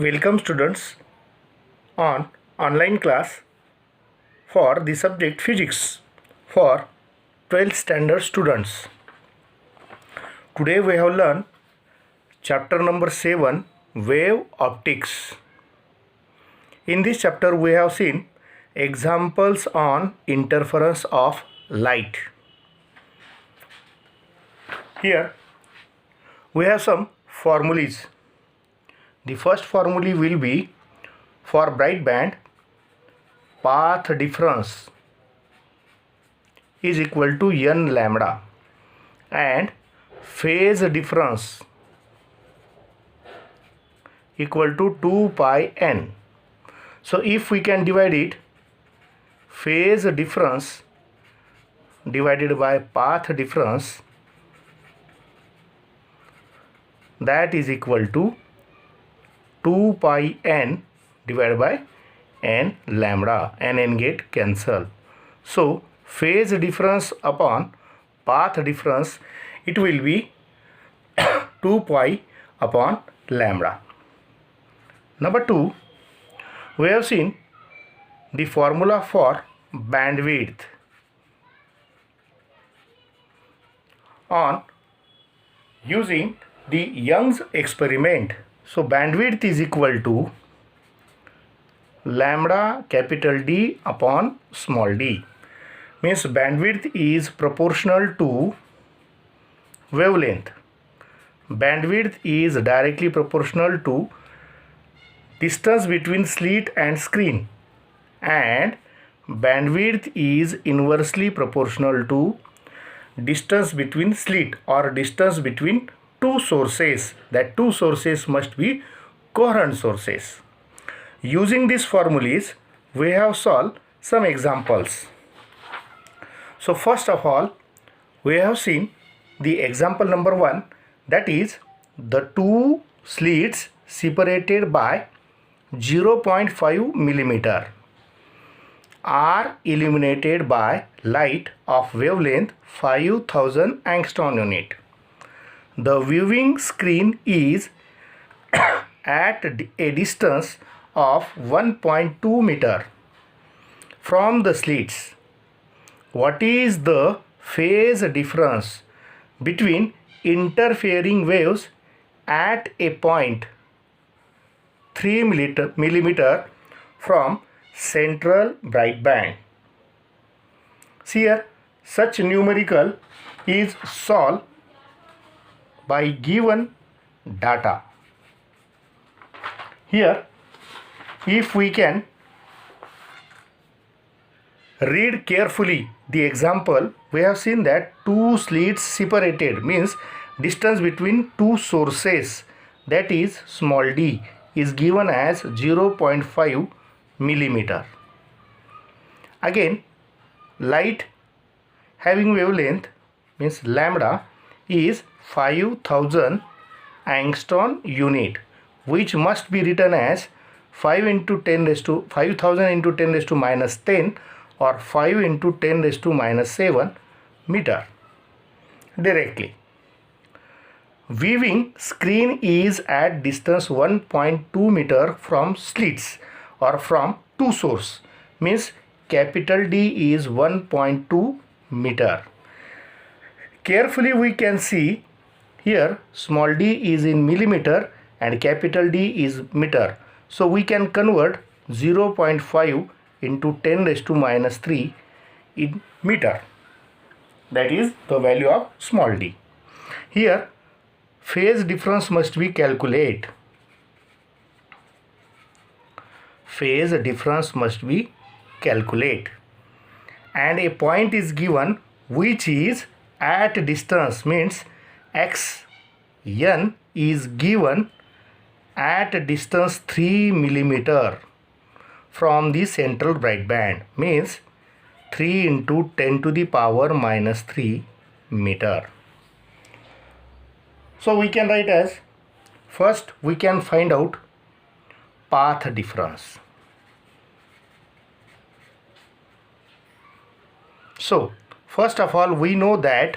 Welcome students on online class for the subject physics for 12th standard students. Today we have learned chapter number 7, wave optics. In this chapter we have seen examples on interference of light. Here we have some formulas. The first formula will be for bright band, path difference is equal to n lambda and phase difference equal to 2 pi n. So if we can divide it, phase difference divided by path difference, that is equal to 2 pi n divided by n lambda, and n get cancel. So phase difference upon path difference, it will be 2 pi upon lambda. Number 2, we have seen the formula for bandwidth on using the Young's experiment. So bandwidth is equal to lambda capital D upon small d. Means bandwidth is proportional to wavelength. Bandwidth is directly proportional to distance between slit and screen, and bandwidth is inversely proportional to distance between slit or distance between two sources. That two sources must be coherent sources. Using these formulas, we have solved some examples. So first of all, we have seen the example number 1, that is the two slits separated by 0.5 millimeter are illuminated by light of wavelength 5000 angstrom unit. The viewing screen is at a distance of 1.2 meter from the slits. What is the phase difference between interfering waves at a point 3 millimeter from central bright band? See here, such numerical is solved by given data. Here, if we can read carefully the example, we have seen that two slits separated means distance between two sources, that is small d, is given as 0.5 millimeter. Again, light having wavelength means lambda is 5000 angstrom unit, which must be written as 5 into 10 raised to 5000 into 10 raised to minus 10 or 5 into 10 raised to minus 7 meter directly. Viewing screen is at distance 1.2 meter from slits or from two source, means capital D is 1.2 meter. Carefully we can see here small d is in millimeter and capital D is meter. So we can convert 0.5 into 10 raised to minus 3 in meter. That is the value of small d. Here phase difference must be calculated. Phase difference must be calculated. And a point is given which is at distance, means x n is given at distance 3 millimeter from the central bright band, means 3 into 10 to the power minus 3 meter. So we can write as, first we can find out path difference. So first of all, we know that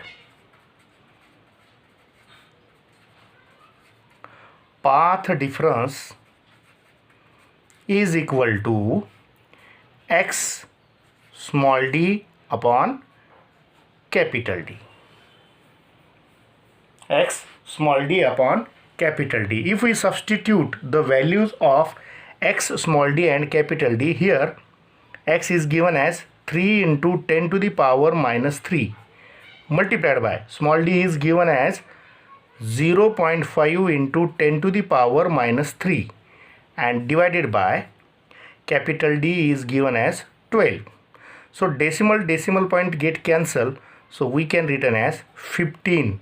path difference is equal to x small d upon capital D. X small d upon capital D. If we substitute the values of x small d and capital D here, x is given as 3 into 10 to the power minus 3 multiplied by small d is given as 0.5 into 10 to the power minus 3 and divided by capital D is given as 12. So decimal point get cancelled. So we can written as 15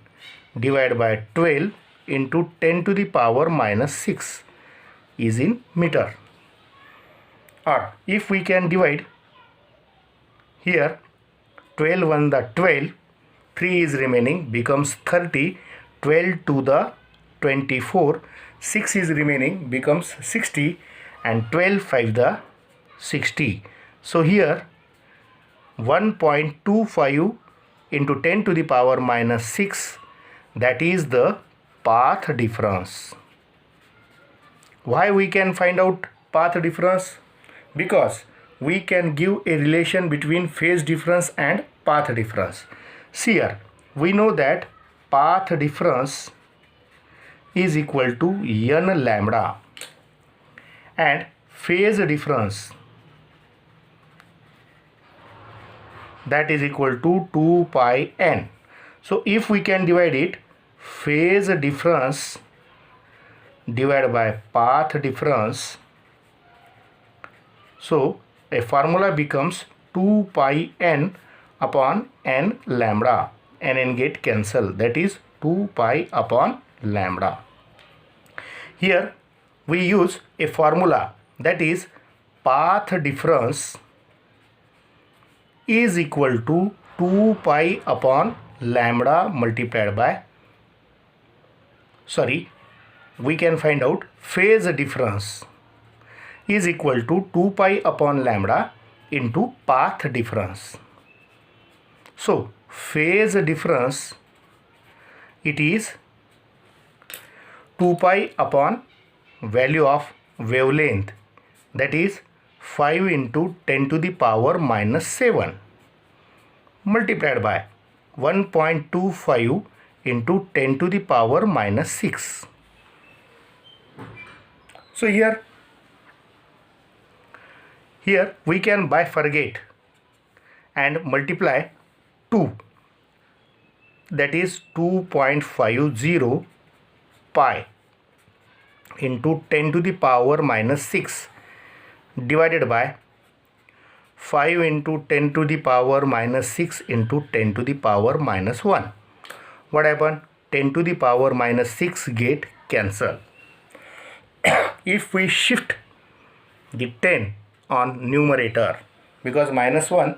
divided by 12 into 10 to the power minus 6 is in meter. Or if we can divide here, 12 1 the 12, 3 is remaining, becomes 30, 12 to the 24, 6 is remaining, becomes 60, and 12 5 the 60. So here 1.25 into 10 to the power minus 6, that is the path difference. Why we can find out path difference? Because we can give a relation between phase difference and path difference. See here, we know that path difference is equal to n lambda and phase difference, that is equal to 2 pi n. So if we can divide it, phase difference divided by path difference, so a formula becomes 2 pi n upon n lambda. N get cancelled, that is 2 pi upon lambda. Here we use a formula, that is path difference is equal to 2 pi upon lambda multiplied by, we can find out phase difference is equal to 2 pi upon lambda into path difference. So phase difference, it is 2 pi upon value of wavelength, that is 5 into 10 to the power minus 7 multiplied by 1.25 into 10 to the power minus 6. So here we can bifurcate and multiply 2, that is 2.50 pi into 10 to the power minus 6 divided by 5 into 10 to the power minus 6 into 10 to the power minus 1. What happened? 10 to the power minus 6 get cancelled. If we shift the 10 on numerator, because minus 1,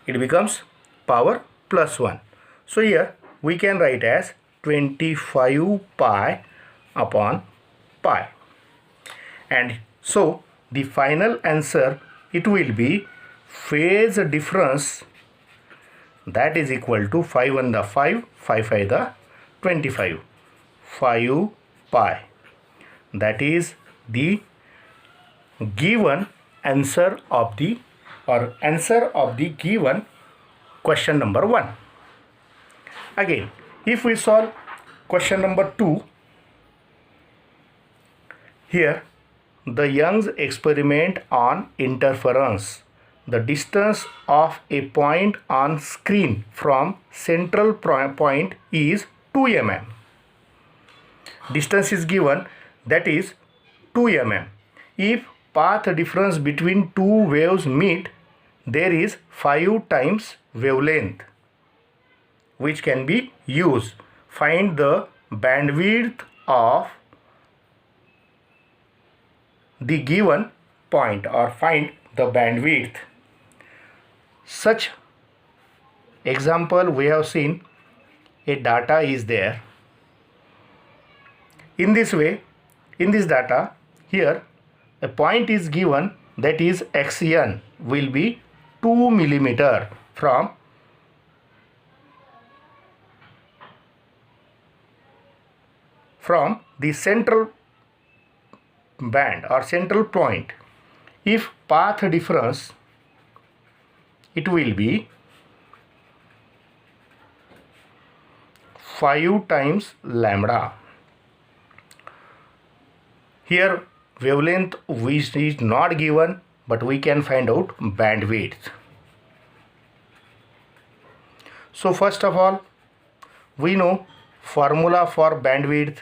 it becomes power plus 1. So here we can write as 25 pi upon pi. And so the final answer, it will be phase difference, that is equal to 5 1 the 5, 5 5 the 25, 5 pi. That is the given answer of the given question number 1. Again, if we solve question number 2, here the Young's experiment on interference. The distance of a point on screen from central point is 2 mm. Distance is given, that is 2 mm. If path difference between two waves meet, there is 5 times wavelength which can be used. Find the bandwidth of the given point, or find the bandwidth. Such example we have seen, a data is there. In this way, in this data, here a point is given, that is xn will be 2 millimeter from the central band or central point. If path difference, it will be 5 times lambda. Here wavelength which is not given, but we can find out bandwidth. So first of all, we know formula for bandwidth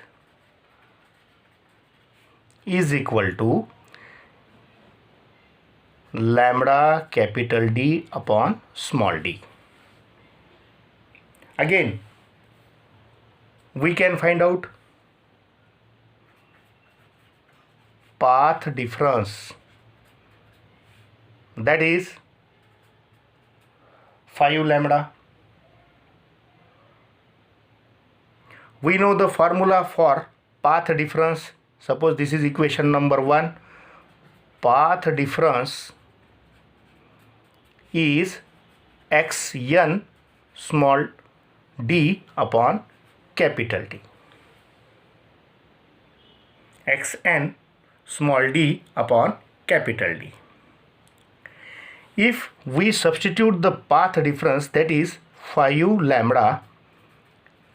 is equal to lambda capital D upon small d. Again, we can find out path difference, that is 5 lambda. We know the formula for path difference. Suppose this is equation number 1. Path difference is xn small d upon capital D. Xn small d upon capital D. If we substitute the path difference, that is 5 lambda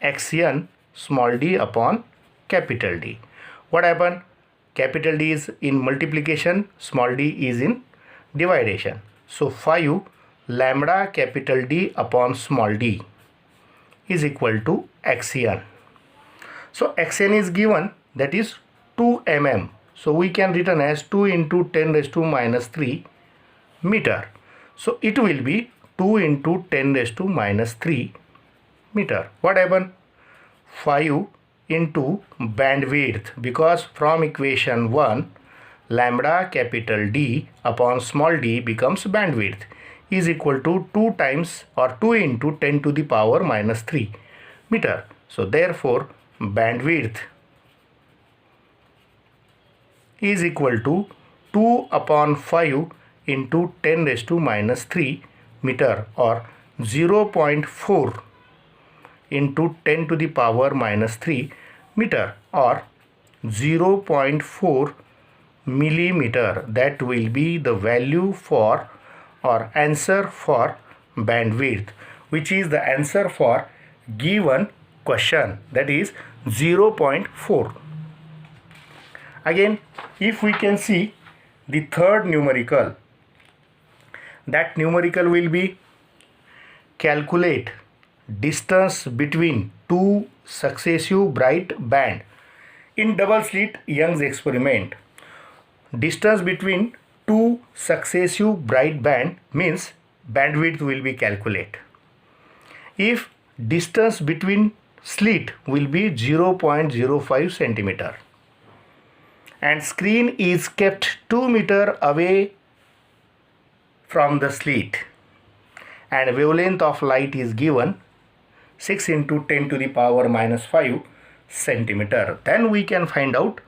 xn small d upon capital D, what happen? Capital D is in multiplication, small d is in division. So 5 lambda capital D upon small d is equal to xn. So xn is given, that is 2 mm. So we can written as 2 into 10 raised to minus 3 meter. So it will be 2 into 10 raised to minus 3 meter. What happen? 5 into bandwidth, because from equation 1 lambda capital D upon small d becomes bandwidth, is equal to 2 times or 2 into 10 to the power minus 3 meter. So therefore bandwidth is equal to 2 upon 5 into 10 raised to minus 3 meter, or 0.4 into 10 to the power minus 3 meter, or 0.4 millimeter. That will be the value for or answer for bandwidth, which is the answer for given question, that is 0.4. Again, if we can see the third numerical, that numerical will be calculate distance between two successive bright band in double slit Young's experiment. Distance between two successive bright band means bandwidth will be calculated. If distance between slit will be 0.05 centimeter and screen is kept 2 meter away from the slit and wavelength of light is given 6 into 10 to the power minus 5 centimeter, then we can find out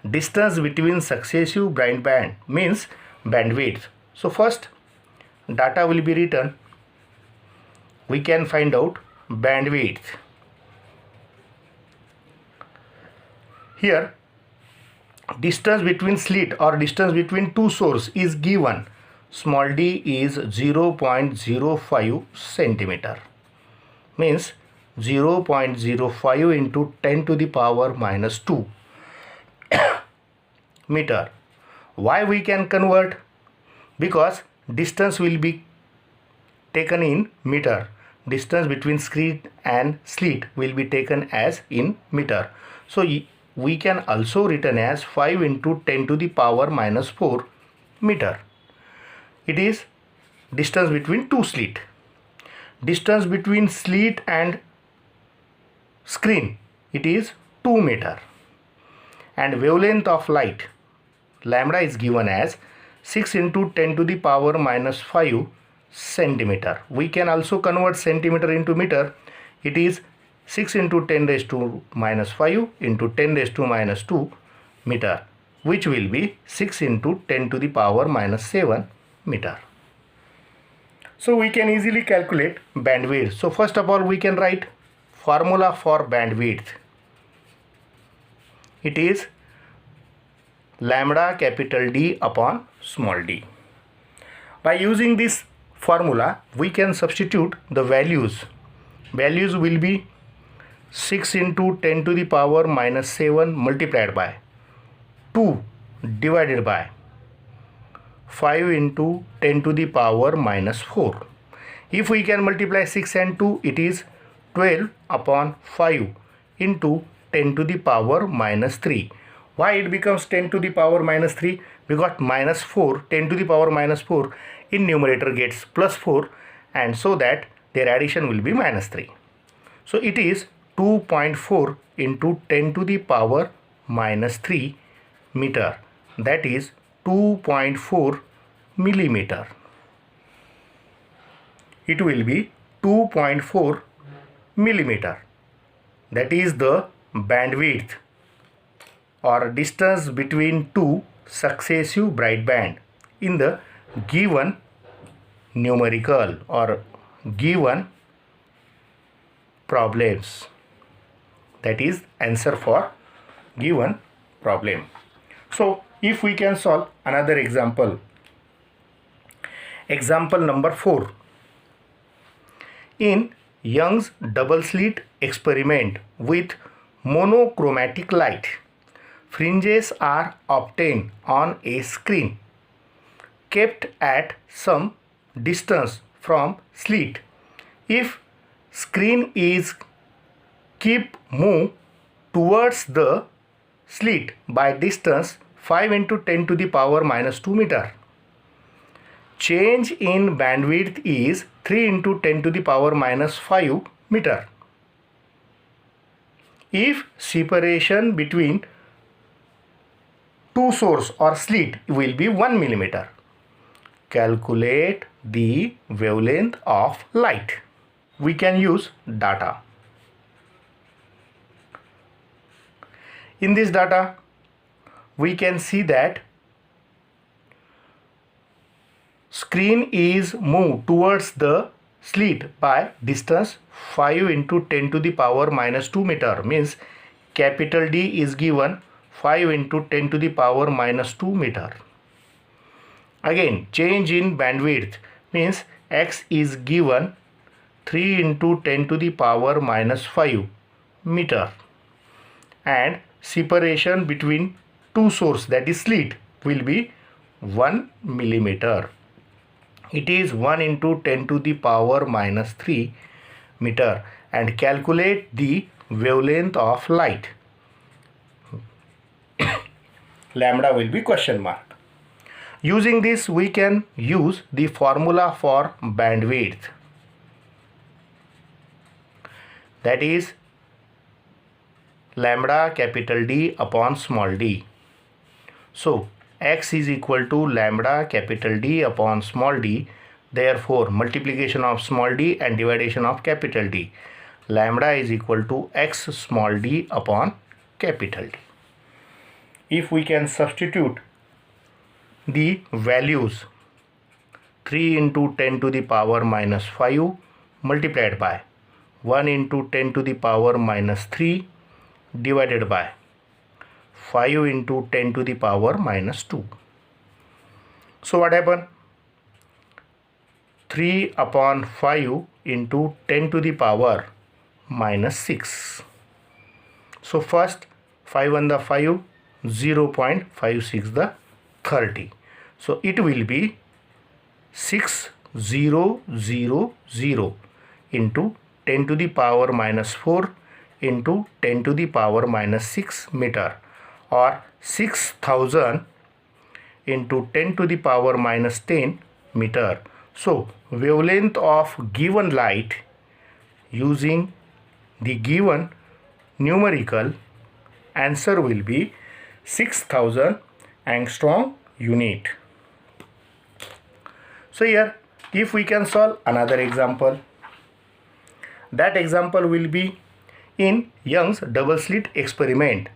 distance between successive bright band means bandwidth. So first data will be written. We can find out bandwidth. Here distance between slit or distance between two source is given. Small d is 0.05 centimeter, means 0.05 into 10 to the power minus 2 meter. Why we can convert? Because distance will be taken in meter. Distance between screen and slit will be taken as in meter. So we can also written as 5 into 10 to the power minus 4 meter. It is distance between two slit. Distance between slit and screen, it is 2 meter. And wavelength of light, lambda, is given as 6 into 10 to the power minus 5 centimeter. We can also convert centimeter into meter. It is 6 into 10 raised to minus 5 into 10 raised to minus 2 meter, which will be 6 into 10 to the power minus 7 meter. So we can easily calculate bandwidth. So first of all, we can write formula for bandwidth. It is lambda capital D upon small d. By using this formula, we can substitute the values. Values will be 6 into 10 to the power minus 7 multiplied by 2 divided by 5 into 10 to the power minus 4. If we can multiply 6 and 2, it is 12 upon 5 into 10 to the power minus 3. Why it becomes 10 to the power minus 3? Because minus 4, 10 to the power minus 4 in numerator gets plus 4, and so that their addition will be minus 3. So it is 2.4 into 10 to the power minus 3 meter, that is 2.4 millimeter. It will be 2.4 millimeter. That is the bandwidth or distance between two successive bright band in the given numerical or given problems. That is answer for given problem. So if we can solve another example, example number 4. In Young's double slit experiment with monochromatic light, fringes are obtained on a screen kept at some distance from slit. If screen is keep move towards the slit by distance 5 into 10 to the power minus 2 meter, change in bandwidth is 3 into 10 to the power minus 5 meter. If separation between two source or slit will be 1 millimeter, calculate the wavelength of light. We can use data. In this data, we can see that screen is moved towards the slit by distance 5 into 10 to the power minus 2 meter, means capital D is given 5 into 10 to the power minus 2 meter. Again, change in bandwidth means x is given 3 into 10 to the power minus 5 meter, and separation between two source, that is slit, will be 1 millimeter. It is 1 into 10 to the power minus 3 meter, and calculate the wavelength of light. Lambda will be question mark. Using this, we can use the formula for bandwidth, that is lambda capital D upon small d. So x is equal to lambda capital D upon small d. Therefore, multiplication of small d and division of capital D. Lambda is equal to x small d upon capital D. If we can substitute the values, 3 into 10 to the power minus 5 multiplied by 1 into 10 to the power minus 3 divided by 5 into 10 to the power minus 2. So what happened? 3 upon 5 into 10 to the power minus 6. So first 5 on the 5, 0.56 the 30. So it will be 6000 into 10 to the power minus 4 into 10 to the power minus 6 meter, or 6000 into 10 to the power minus 10 meter. So wavelength of given light using the given numerical answer will be 6000 angstrom unit. So here, if we can solve another example, that example will be in Young's double slit experiment.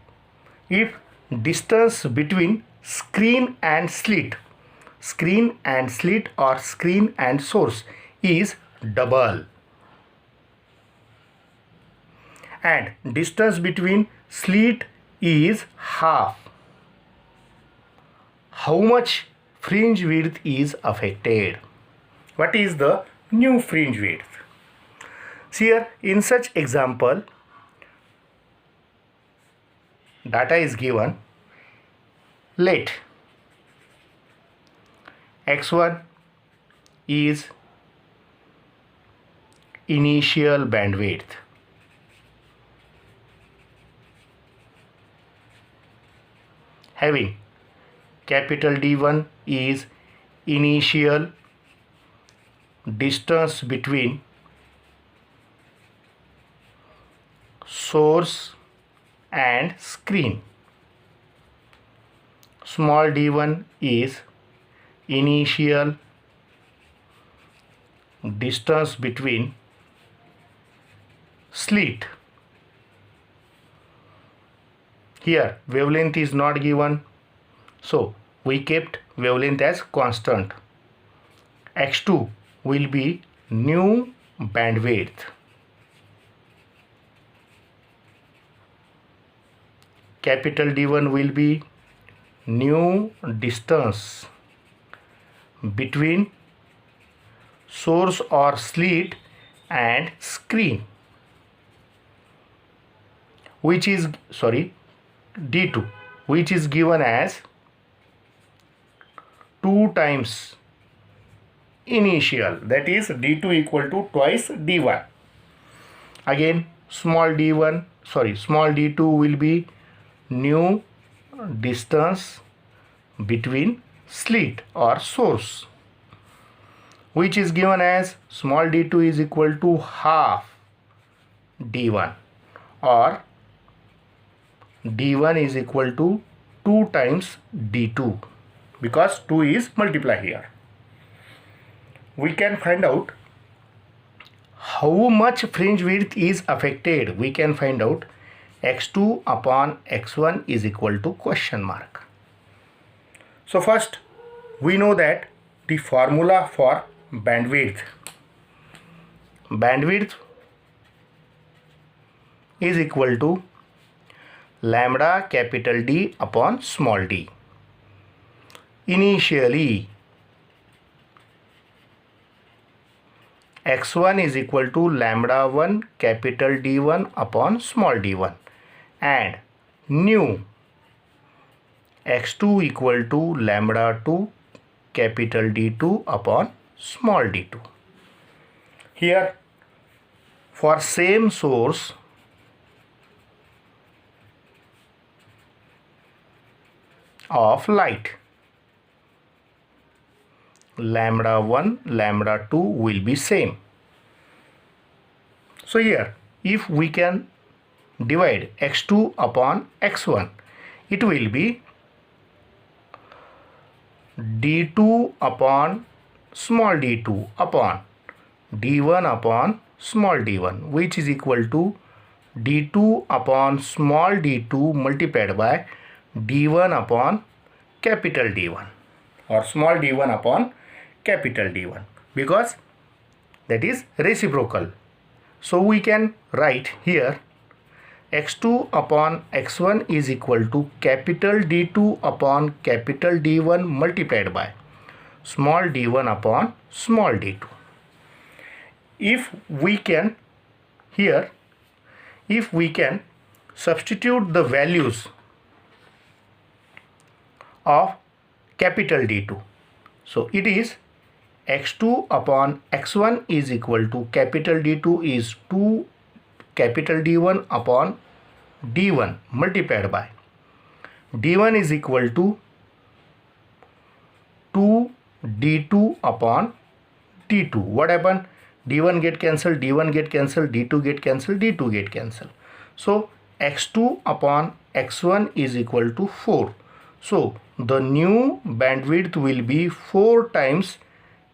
If distance between screen and slit or screen and source is double, and distance between slit is half, how much fringe width is affected. What is the new fringe width? See here, in such example, data is given. Let x1 is initial bandwidth, having capital D1 is initial distance between source and screen. Small d1 is initial distance between slit. Here wavelength is not given, so we kept wavelength as constant. X2 will be new bandwidth. Capital D1 will be new distance between source or slit and screen, which is D2, which is given as 2 times initial, that is D2 equal to twice D1. Again small d2 will be new distance between slit or source, which is given as small d2 is equal to half d1, or d1 is equal to 2 times d2, because 2 is multiplied here. We can find out how much fringe width is affected. We can find out x2 upon x1 is equal to question mark. So first we know that the formula for bandwidth is equal to lambda capital D upon small d. Initially x1 is equal to lambda 1 capital D1 upon small d1, and new x2 equal to lambda 2 capital D2 upon small d2. Here for same source of light, lambda 1 lambda 2 will be same. So here if we can divide x2 upon x1, it will be d2 upon small d2 upon d1 upon small d1, which is equal to d2 upon small d2 multiplied by d1 upon capital D1, or small d1 upon capital D1, because that is reciprocal. So we can write here x2 upon x1 is equal to capital D2 upon capital D1 multiplied by small d1 upon small d2. If we can substitute the values of capital D2, so it is x2 upon x1 is equal to capital D2 is 2 capital D1 upon D1 multiplied by D1 is equal to 2 D2 upon D2. What happened? D1 get cancelled, D1 get cancelled, D2 get cancelled, D2 get cancelled. So x2 upon x1 is equal to 4. So the new bandwidth will be 4 times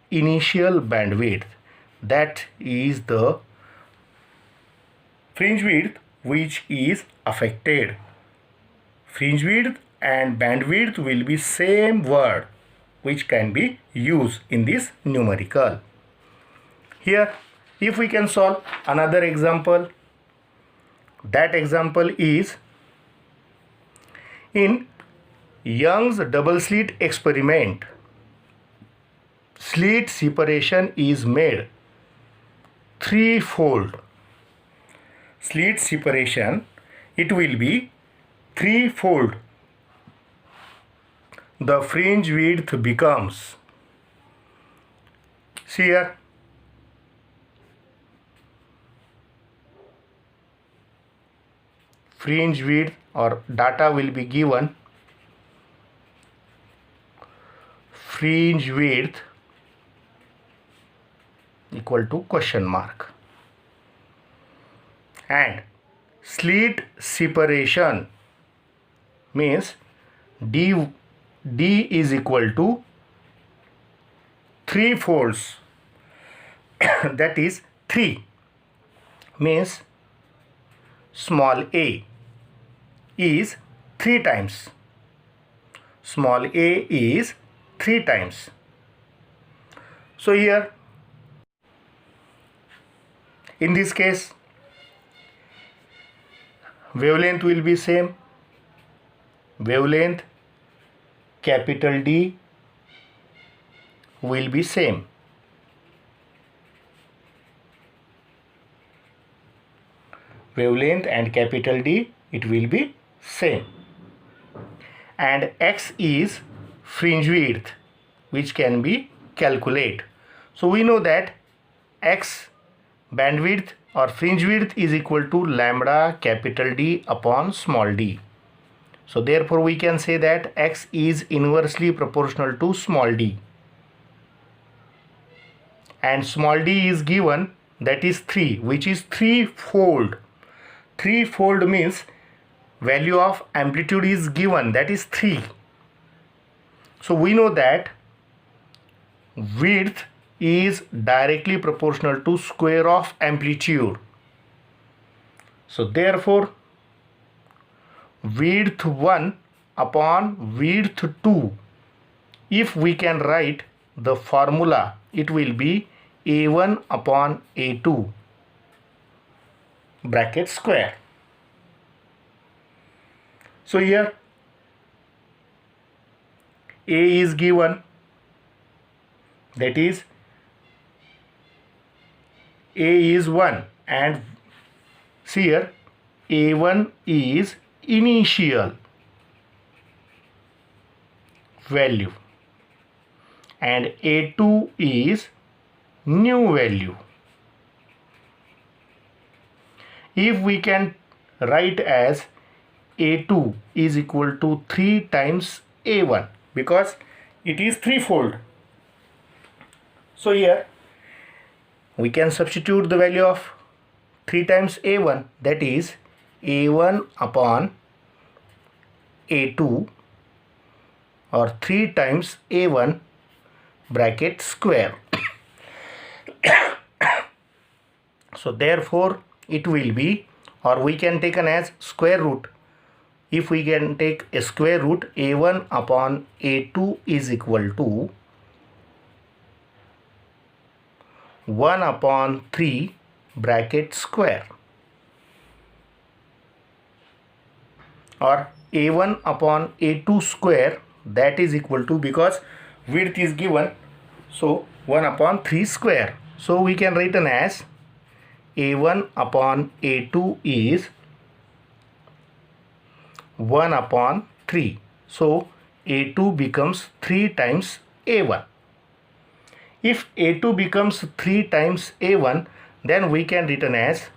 initial bandwidth. That is the fringe width which is affected. Fringe width and bandwidth will be same word which can be used in this numerical. Here if we can solve another example, that example is in Young's double slit experiment. Slit separation is made threefold. Slit separation, it will be threefold. The fringe width becomes, see here, fringe width or data will be given, fringe width equal to question mark, and slit separation means D is equal to 3 folds that is 3 means small a is 3 times, small a is 3 times. So here in this case wavelength will be same, wavelength capital D will be same, wavelength and capital D it will be same, and X is fringe width which can be calculated. So we know that X bandwidth or fringe width is equal to lambda capital D upon small d. So therefore we can say that X is inversely proportional to small d, and small d is given, that is 3, which is threefold. Threefold means value of amplitude is given, that is 3. So we know that width is directly proportional to square of amplitude. So therefore width 1 upon width 2, if we can write the formula, it will be A1 upon A2 bracket square. So here A is given, that is A is 1, and see here A1 is initial value and A2 is new value. If we can write as A2 is equal to 3 times A1 because it is threefold. So here we can substitute the value of 3 times A1, that is A1 upon A2 or 3 times A1 bracket square. So therefore it will be, or we can take an as square root. If we can take a square root, A1 upon A2 is equal to 1 upon 3 bracket square, or A1 upon A2 square, that is equal to, because width is given, so 1 upon 3 square. So we can write an as A1 upon A2 is 1 upon 3. So A2 becomes 3 times A1. If A2 becomes 3 times A1, then we can written as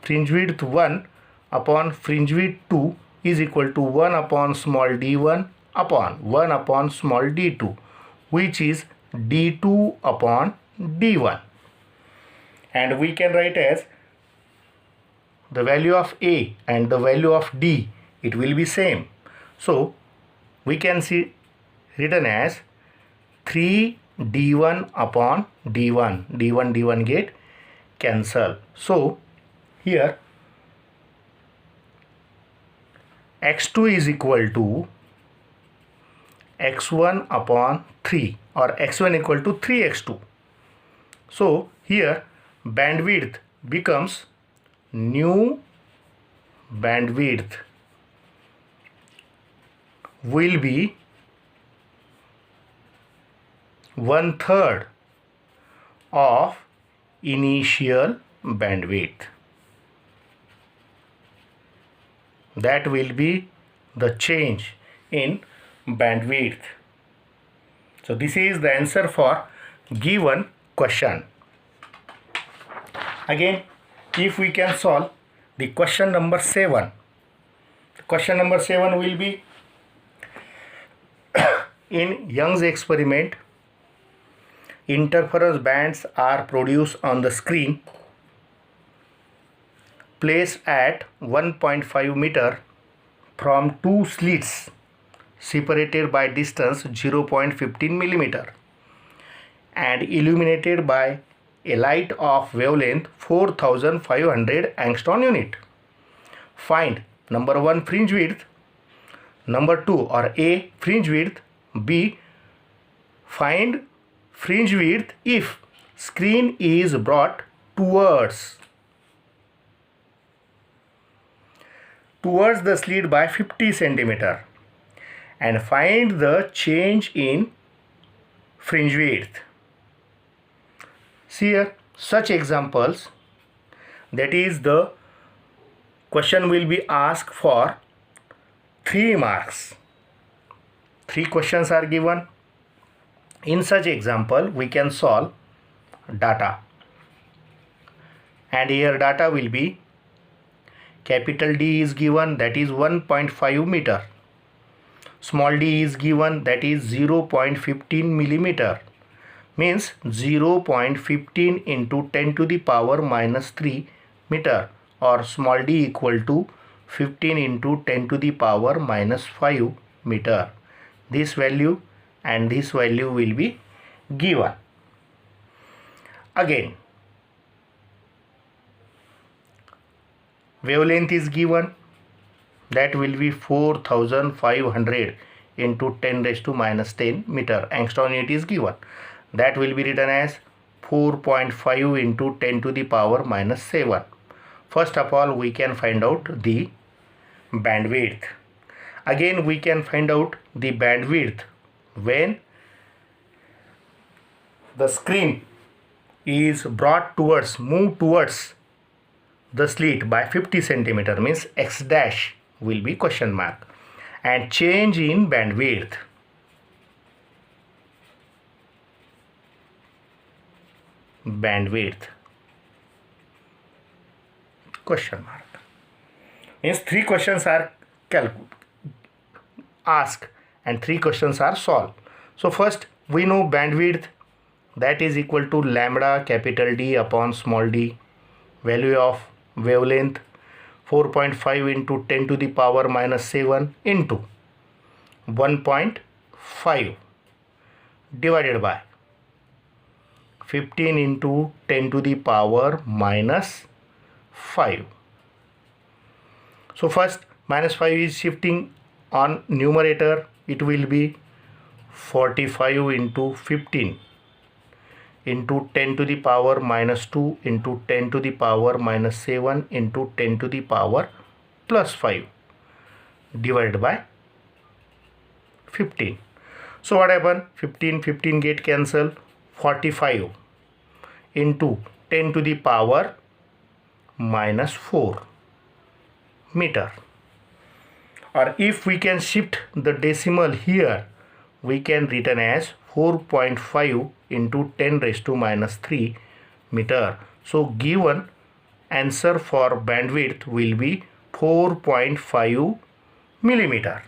fringe width 1 upon fringe width 2 is equal to 1 upon small d1 upon 1 upon small d2, which is d2 upon d1. And we can write as the value of A and the value of D, it will be same. So we can see written as 3 d1 upon d1, d1 get cancel. So here x2 is equal to x1 upon 3, or x1 equal to 3x2. So here bandwidth becomes new bandwidth will be 1/3 of initial bandwidth. That will be the change in bandwidth. So this is the answer for given question. Again, if we can solve the question number 7. Question number 7 will be in Young's experiment, interference bands are produced on the screen placed at 1.5 meter from two slits separated by distance 0.15 millimeter and illuminated by a light of wavelength 4500 angstrom unit. Find number 1 fringe width, number 2 or A fringe width, B find fringe width if screen is brought towards the slit by 50 centimeter, and find the change in fringe width. See here such examples, that is the question will be asked for 3 marks. 3 questions are given. In such example we can solve data, and here data will be capital D is given, that is 1.5 meter, small d is given, that is 0.15 millimeter, means 0.15 into 10 to the power minus 3 meter, or small d equal to 15 into 10 to the power minus 5 meter. This value and this value will be given. Again, wavelength is given, that will be 4500 into 10 raised to minus 10 meter. Angstrom unit is given, that will be written as 4.5 into 10 to the power minus 7. First of all we can find out the bandwidth. Again we can find out the bandwidth when the screen is moved towards the slit by 50 centimeter, means x dash will be question mark, and change in bandwidth. Question mark means 3 questions are asked and 3 questions are solved. So first we know bandwidth, that is equal to lambda capital D upon small d, value of wavelength 4.5 into 10 to the power minus 7 into 1.5 divided by 15 into 10 to the power minus 5. So first minus 5 is shifting on numerator, it will be 45 into 15 into 10 to the power minus 2 into 10 to the power minus 7 into 10 to the power plus 5 divided by 15. So what happened? 15 get cancel, 45 into 10 to the power minus 4 meter. Or if we can shift the decimal here, we can written as 4.5 into 10 raised to minus 3 meter. So given answer for bandwidth will be 4.5 millimeter.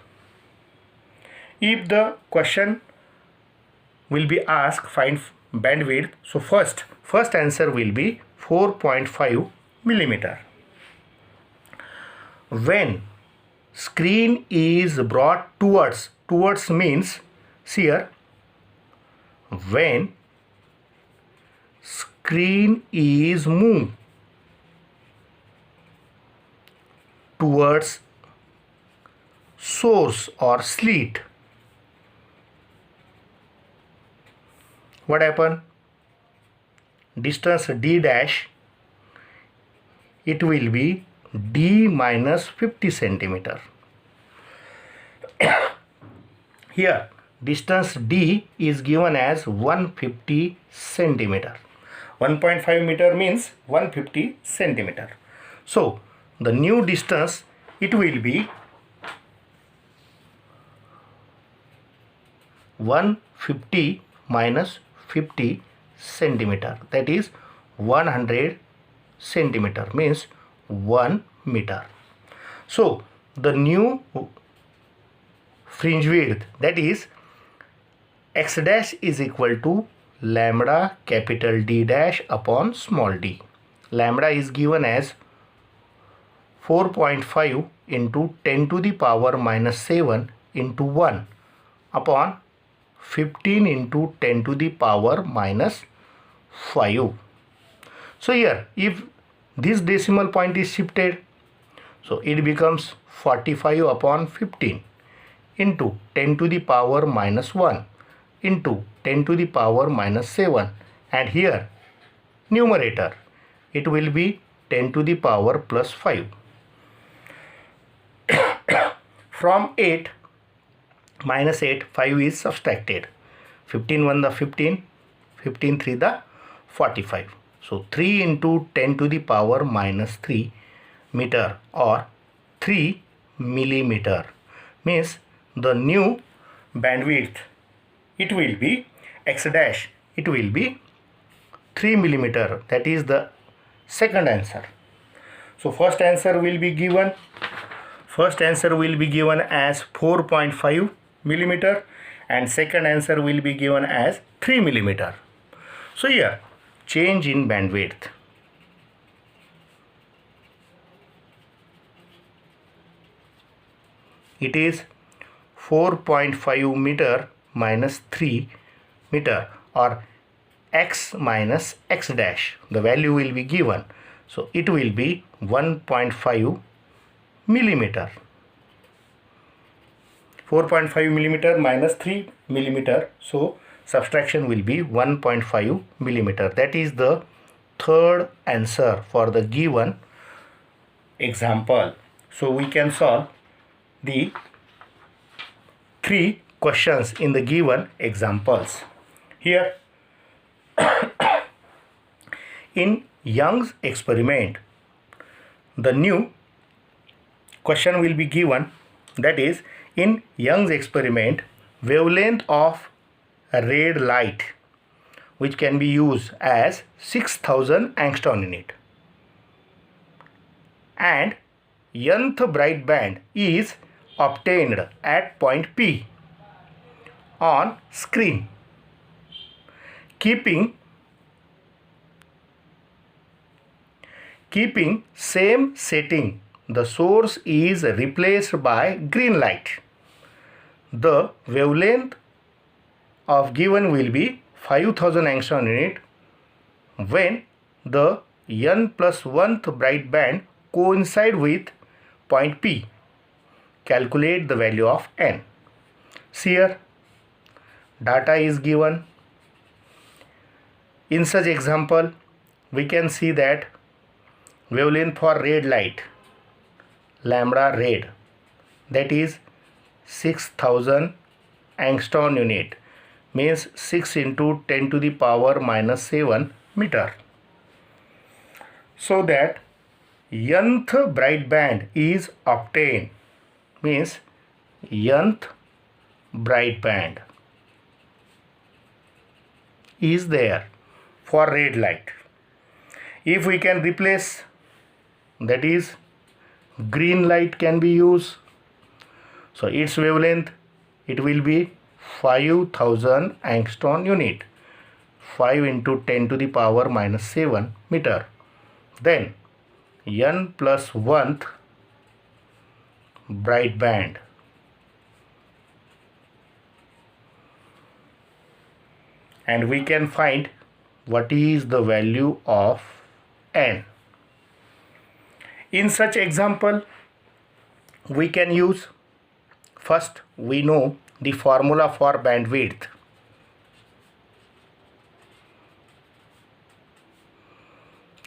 If the question will be asked find bandwidth, so first answer will be 4.5 millimeter. When screen is brought towards means, see here, when screen is moved towards source or slit, what happen? Distance d dash, it will be d minus 50 centimeter. Here distance D is given as 150 centimeter. 1.5 meter means 150 centimeter. So the new distance, it will be 150 minus 50 centimeter, that is 100 centimeter, means 1 meter. So the new fringe width, that is x dash is equal to lambda capital D dash upon small d. Lambda is given as 4.5 into 10 to the power minus 7 into 1 upon 15 into 10 to the power minus 5. So here if this decimal point is shifted, so it becomes 45 upon 15 into 10 to the power minus 1 into 10 to the power minus 7, and here numerator it will be 10 to the power plus 5. From 8 minus 8, 5 is subtracted. 15 1 the 15, 15 3 the 45. So 3 into 10 to the power minus 3 meter or 3 millimeter, means the new bandwidth, it will be x dash, it will be 3 millimeter. That is the second answer. So first answer will be given as 4.5 millimeter and second answer will be given as 3 millimeter. So here change in bandwidth. It is 4.5 meter minus 3 meter or x minus x dash. The value will be given. So it will be 1.5 millimeter. 4.5 millimeter minus 3 millimeter. So subtraction will be 1.5 millimeter. That is the third answer for the given example. So we can solve the 3 questions in the given examples. Here in Young's experiment, the new question will be given, that is in Young's experiment, wavelength of a red light which can be used as 6000 angstrom unit and nth bright band is obtained at point P on screen. Keeping same setting, the source is replaced by green light. The wavelength of given will be 5000 angstrom unit when the n plus 1th bright band coincide with point P. Calculate the value of n. Here data is given. In such example, we can see that wavelength for red light, lambda red, that is 6000 angstrom unit, means 6 into 10 to the power minus 7 meter. So that nth bright band is obtained, means nth bright band is there for red light. If we can replace, that is green light can be used, so its wavelength it will be 5000 angstrom unit, 5 into 10 to the power minus 7 meter. Then n plus 1th bright band, and we can find what is the value of n. In such example, we can use, first we know the formula for bandwidth.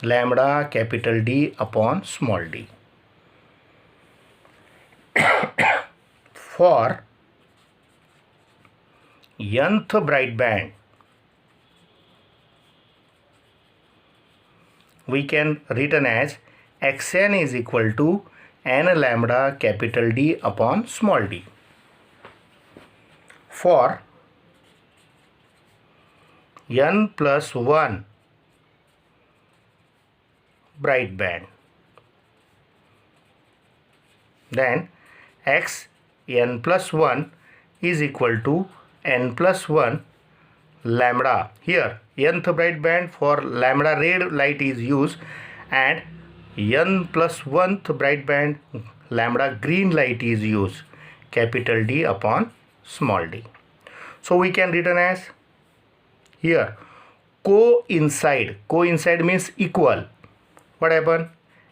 Lambda capital D upon small d. For nth bright band, we can written as xn is equal to n lambda capital D upon small d. For n plus 1 bright band, then x n plus 1 is equal to n plus 1 lambda. Here nth bright band for lambda red light is used, and n plus 1th bright band lambda green light is used, capital D upon small d. So we can written as here coincide means equal. What happen?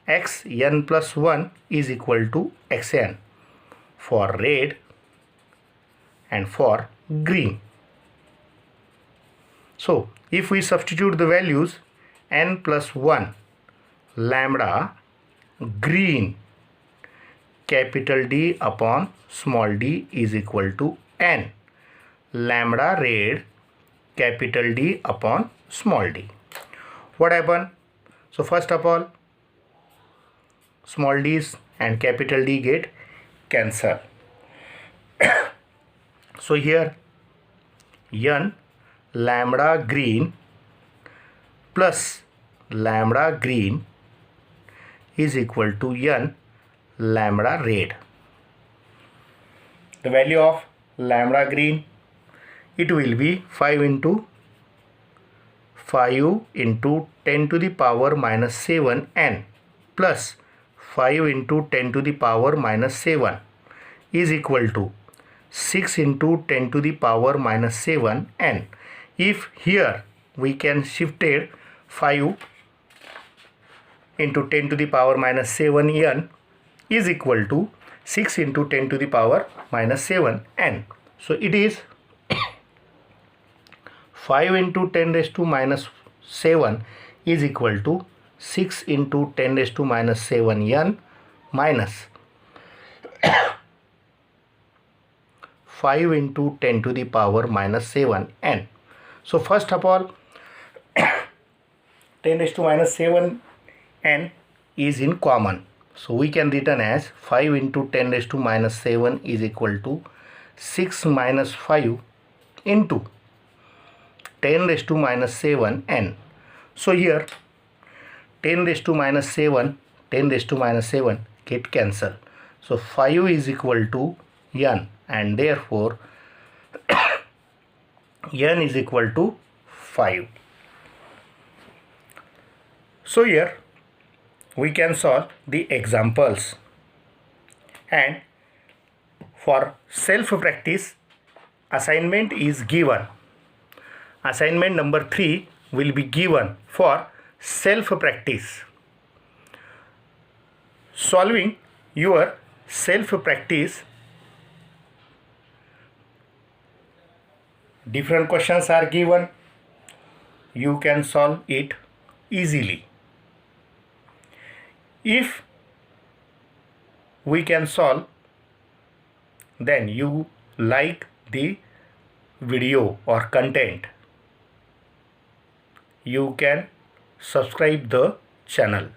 X n plus 1 is equal to xn for red and for green. So if we substitute the values, n plus 1 lambda green capital D upon small d is equal to n lambda red capital D upon small d. What happen? So first of all, small d's and capital D get cancelled. So here n lambda green plus lambda green is equal to n lambda red. The value of lambda green, it will be 5 into 10 to the power minus 7 n plus 5 into 10 to the power minus 7 is equal to 6 into 10 to the power minus 7 n. If here we can shifted 5 into 10 to the power minus 7 n is equal to 6 into 10 to the power minus 7 n. So it is 5 into 10 raised to minus 7 is equal to 6 into 10 raised to minus 7 n minus 5 into 10 to the power minus 7 n. So first of all 10 raised to minus 7 n is in common. So we can written as 5 into 10 raised to minus 7 is equal to 6 minus 5 into 10 raised to minus 7 n. So here 10 raised to minus 7, 10 raised to minus 7 get cancelled. So 5 is equal to n, and therefore n is equal to 5. So here we can solve the examples, and for self practice assignment is given. Assignment number 3 will be given for self practice. Solving your self practice, different questions are given. You can solve it easily. If we can solve, then you like the video or content, you can subscribe the channel.